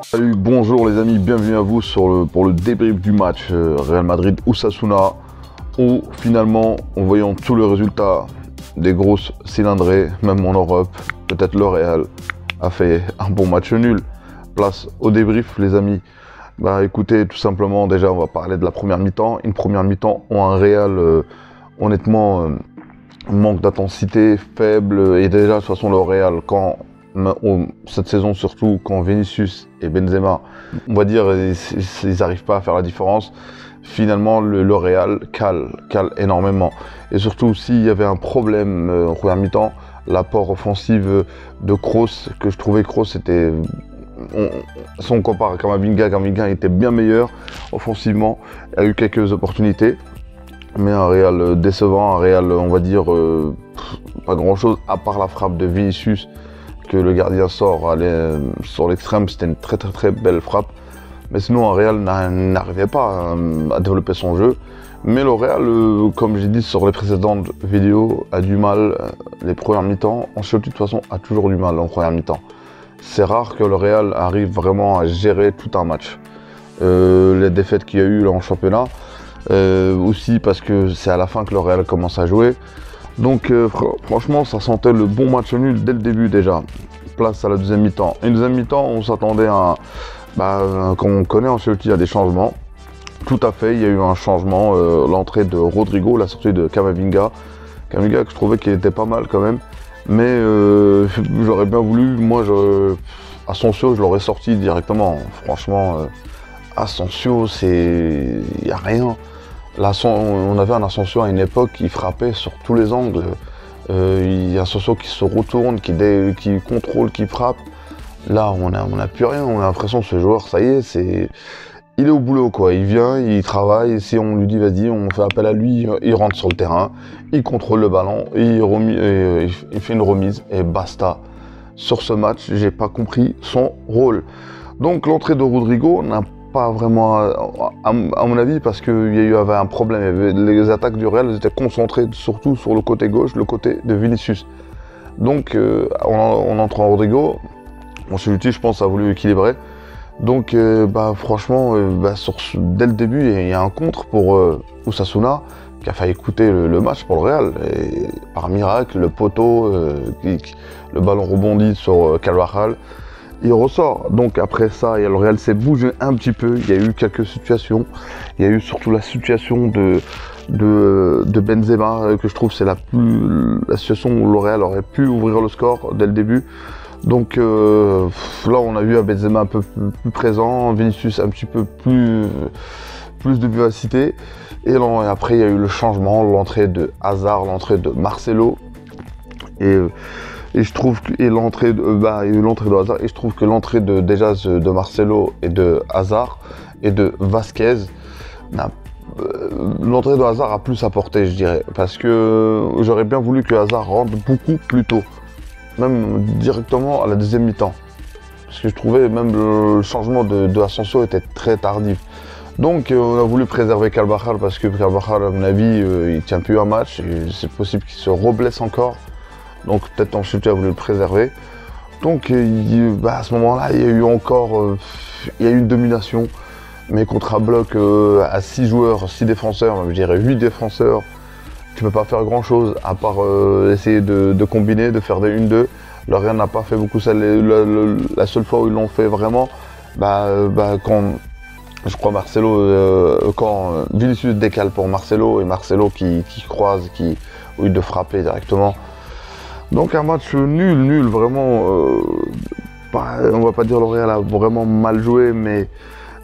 Salut, bonjour les amis, bienvenue à vous pour le débrief du match Real Madrid-Osasuna, où finalement, en voyant tous les résultats des grosses cylindrées, même en Europe, peut-être le Real a fait un bon match nul. Place au débrief les amis. Bah écoutez, tout simplement, déjà on va parler de la première mi-temps. Une première mi-temps où un Real, honnêtement, manque d'intensité, faible, et déjà de toute façon le Real, cette saison surtout, quand Vinicius et Benzema, on va dire, ils n'arrivent pas à faire la différence, finalement le Real cale énormément. Et surtout s'il y avait un problème en première mi-temps, l'apport offensif de Kroos, que je trouvais Kroos était... Si on compare à Camavinga était bien meilleur offensivement, il a eu quelques opportunités, mais un Real décevant, un Real on va dire pas grand chose, à part la frappe de Vinicius que le gardien sort sur l'extrême. C'était une très belle frappe, mais sinon un Real n'arrivait pas à développer son jeu. Mais le Real, comme j'ai dit sur les précédentes vidéos, a du mal les premières mi-temps. Ancelotti de toute façon a toujours du mal en première mi-temps. C'est rare que le Real arrive vraiment à gérer tout un match. Les défaites qu'il y a eu là, en championnat, aussi parce que c'est à la fin que le Real commence à jouer. Donc franchement, ça sentait le bon match nul dès le début déjà. Place à la deuxième mi-temps. Une deuxième mi-temps, on s'attendait à... comme on connaît Ancelotti, il y a des changements. Tout à fait, il y a eu un changement. L'entrée de Rodrigo, la sortie de Camavinga. Camavinga que je trouvais qu'il était pas mal quand même. Mais j'aurais bien voulu, moi, Asensio, je l'aurais sorti directement. Franchement, Asensio, il n'y a rien. On avait un Asensio à une époque qui frappait sur tous les angles. Il y a un Asensio qui se retourne, qui contrôle, qui frappe. Là, on n'a plus rien. On a l'impression que ce joueur, ça y est, il est au boulot, quoi. Il vient, il travaille. Si on lui dit vas-y, on fait appel à lui, il rentre sur le terrain, il contrôle le ballon, il fait une remise et basta. Sur ce match, j'ai pas compris son rôle. Donc l'entrée de Rodrigo n'a pas vraiment, à mon avis, parce qu'il y avait un problème. Les attaques du Real étaient concentrées surtout sur le côté gauche, le côté de Vinicius. Donc en entrant Rodrigo, Ancelotti, je pense, a voulu équilibrer. Donc franchement, dès le début, il y a un contre pour Osasuna qui a failli coûter le match pour le Real. Et par miracle, le poteau, le ballon rebondit sur Carvajal, il ressort. Donc après ça, le Real s'est bougé un petit peu. Il y a eu quelques situations. Il y a eu surtout la situation de Benzema, que je trouve c'est la situation où le Real aurait pu ouvrir le score dès le début. Donc là, on a vu un Benzema un peu plus présent, Vinicius un petit peu plus de vivacité. Et après, il y a eu le changement, l'entrée de Hazard, l'entrée de Marcelo. Et je trouve que l'entrée de Hazard, et je trouve que l'entrée de Marcelo et de Hazard et de Vasquez, l'entrée de Hazard a plus apporté, je dirais, parce que j'aurais bien voulu que Hazard rentre beaucoup plus tôt, même directement à la deuxième mi-temps, parce que je trouvais même le changement de Asensio était très tardif. Donc on a voulu préserver Carvajal, parce que Carvajal, à mon avis, il tient plus un match, et c'est possible qu'il se reblesse encore. Donc peut-être Ancelotti a voulu le préserver. Donc à ce moment-là, il y a eu encore une domination, mais contre un bloc à 6 joueurs, 6 défenseurs, je dirais 8 défenseurs, tu peux pas faire grand-chose à part essayer de combiner, de faire des 1-2. Le Real n'a pas fait beaucoup ça. La seule fois où ils l'ont fait vraiment, quand je crois quand Vinicius décale pour Marcelo, et Marcelo qui croise, au lieu de frapper directement. Donc un match nul, vraiment. On va pas dire le Real a vraiment mal joué, mais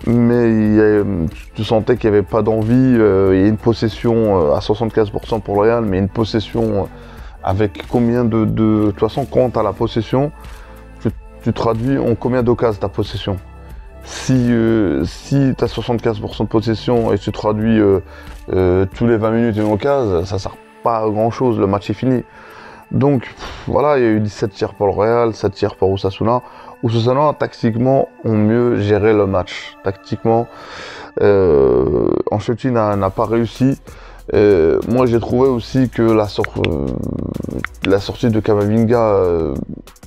tu sentais qu'il n'y avait pas d'envie. Il y a une possession à 75% pour le Real, mais une possession avec combien de toute façon, quand tu as la possession, tu traduis en combien d'occasions ta possession. Si tu as 75% de possession et tu traduis tous les 20 minutes une occasion, ça ne sert pas à grand chose, le match est fini. Donc voilà, il y a eu 17 tirs pour le Real, 7 tirs pour Osasuna. Osasuna, tactiquement, ont mieux géré le match. Tactiquement, Ancelotti n'a pas réussi. Moi, j'ai trouvé aussi que la sortie de Camavinga,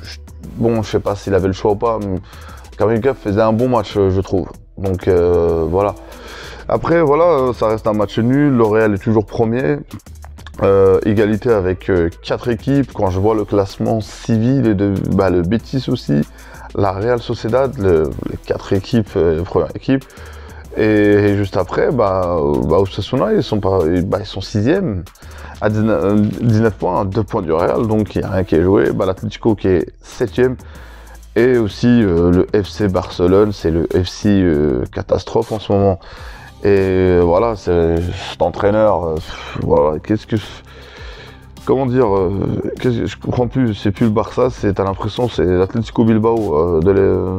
je bon, je sais pas s'il avait le choix ou pas, mais Kamavinga faisait un bon match, je trouve. Donc voilà. Après, voilà, ça reste un match nul. Le Real est toujours premier. Égalité avec 4 équipes. Quand je vois le classement civil et le Betis aussi, la Real Sociedad, les 4 équipes, les premières équipes. Et juste après, Osasuna, ils sont 6e à 19 points, à 2 points du Real, donc il n'y a rien qui est joué. L'Atlético qui est 7e. Et aussi le FC Barcelone, c'est le FC catastrophe en ce moment. Et voilà, cet entraîneur, voilà, comment dire, je comprends plus, c'est plus le Barça, t'as l'impression, c'est l'Atlético Bilbao,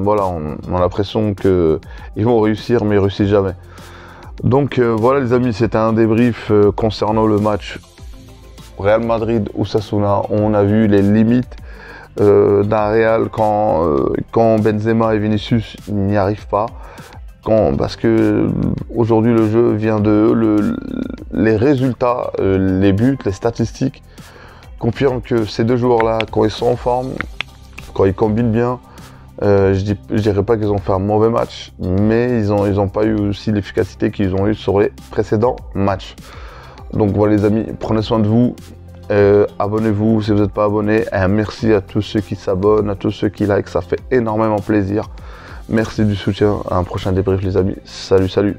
voilà, on a l'impression qu'ils vont réussir, mais ils réussissent jamais. Donc voilà les amis, c'était un débrief concernant le match Real Madrid-Osasuna. On a vu les limites d'un Real quand Benzema et Vinicius n'y arrivent pas. Parce que aujourd'hui le jeu vient de les résultats, les buts, les statistiques confirment que ces deux joueurs-là, quand ils sont en forme, quand ils combinent bien, je dirais pas qu'ils ont fait un mauvais match, mais ils ont pas eu aussi l'efficacité qu'ils ont eu sur les précédents matchs. Donc voilà les amis, prenez soin de vous, abonnez-vous si vous n'êtes pas abonné, et merci à tous ceux qui s'abonnent, à tous ceux qui like, ça fait énormément plaisir. Merci du soutien, à un prochain débrief les amis, salut.